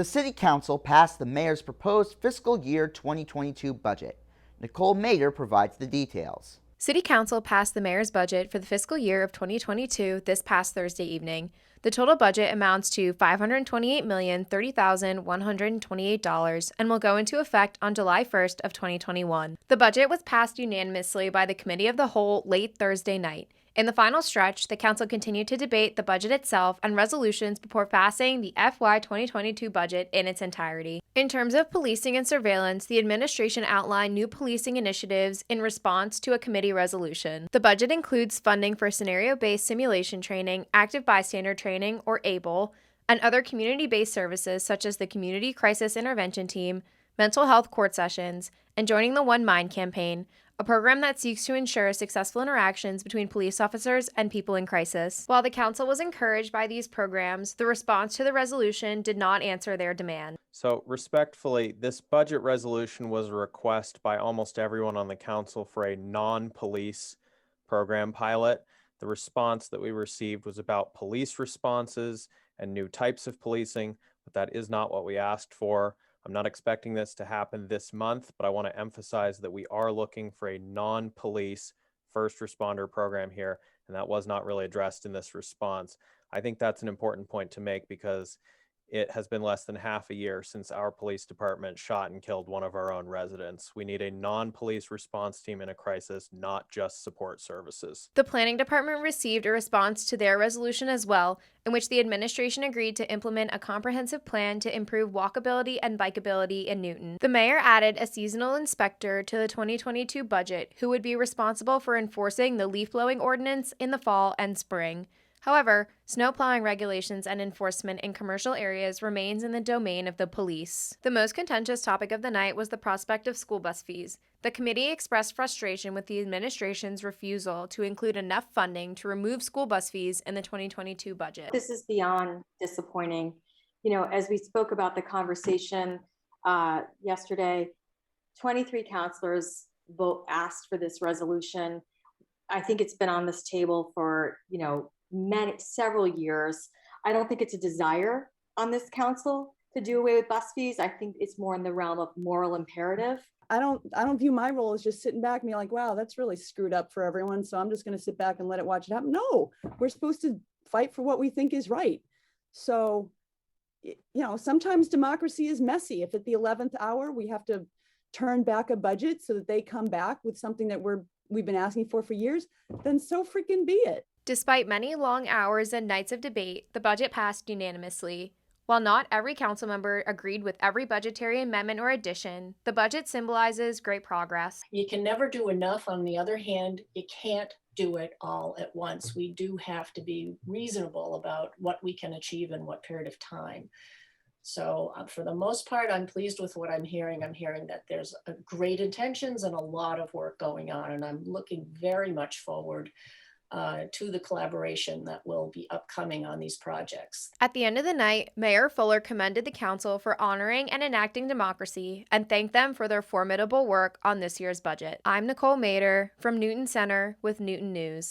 The City Council passed the Mayor's proposed Fiscal Year 2022 budget. Nicole Moeder provides the details. City Council passed the Mayor's budget for the fiscal year of 2022 this past Thursday evening. The total budget amounts to $528,030,128 and will go into effect on July 1st of 2021. The budget was passed unanimously by the Committee of the Whole late Thursday night. In the final stretch, the Council continued to debate the budget itself and resolutions before passing the FY22 budget in its entirety. In terms of policing and surveillance, the administration outlined new policing initiatives in response to a committee resolution. The budget includes funding for scenario-based simulation training, active bystander training, or ABLE, and other community-based services such as the Community Crisis Intervention Team, mental health court sessions, and joining the One Mind campaign, a program that seeks to ensure successful interactions between police officers and people in crisis. While the council was encouraged by these programs, the response to the resolution did not answer their demand. So respectfully, this budget resolution was a request by almost everyone on the council for a non-police program pilot. The response that we received was about police responses and new types of policing, but that is not what we asked for. I'm not expecting this to happen this month, but I want to emphasize that we are looking for a non-police first responder program here, and that was not really addressed in this response. I think that's an important point to make because it has been less than half a year since our police department shot and killed one of our own residents. We need a non-police response team in a crisis, not just support services. The planning department received a response to their resolution as well, in which the administration agreed to implement a comprehensive plan to improve walkability and bikeability in Newton. The mayor added a seasonal inspector to the 2022 budget who would be responsible for enforcing the leaf blowing ordinance in the fall and spring. However, snow plowing regulations and enforcement in commercial areas remains in the domain of the police. The most contentious topic of the night was the prospect of school bus fees. The committee expressed frustration with the administration's refusal to include enough funding to remove school bus fees in the 2022 budget. This is beyond disappointing. You know, as we spoke about the conversation yesterday, 23 counselors asked for this resolution. I think it's been on this table for, several years. I don't think it's a desire on this council to do away with bus fees. I think it's more in the realm of moral imperative. I don't view my role as just sitting back and be like, wow, that's really screwed up for everyone, so I'm just going to sit back and let it watch it happen. No, we're supposed to fight for what we think is right. So, sometimes democracy is messy. If at the 11th hour we have to turn back a budget so that they come back with something that we've been asking for years, then so freaking be it. Despite many long hours and nights of debate, the budget passed unanimously. While not every council member agreed with every budgetary amendment or addition, the budget symbolizes great progress. You can never do enough. On the other hand, you can't do it all at once. We do have to be reasonable about what we can achieve in what period of time. So for the most part, I'm pleased with what I'm hearing. I'm hearing that there's great intentions and a lot of work going on, and I'm looking very much forward to the collaboration that will be upcoming on these projects. At the end of the night, Mayor Fuller commended the council for honoring and enacting democracy and thanked them for their formidable work on this year's budget. I'm Nicole Moeder from Newton Center with Newton News.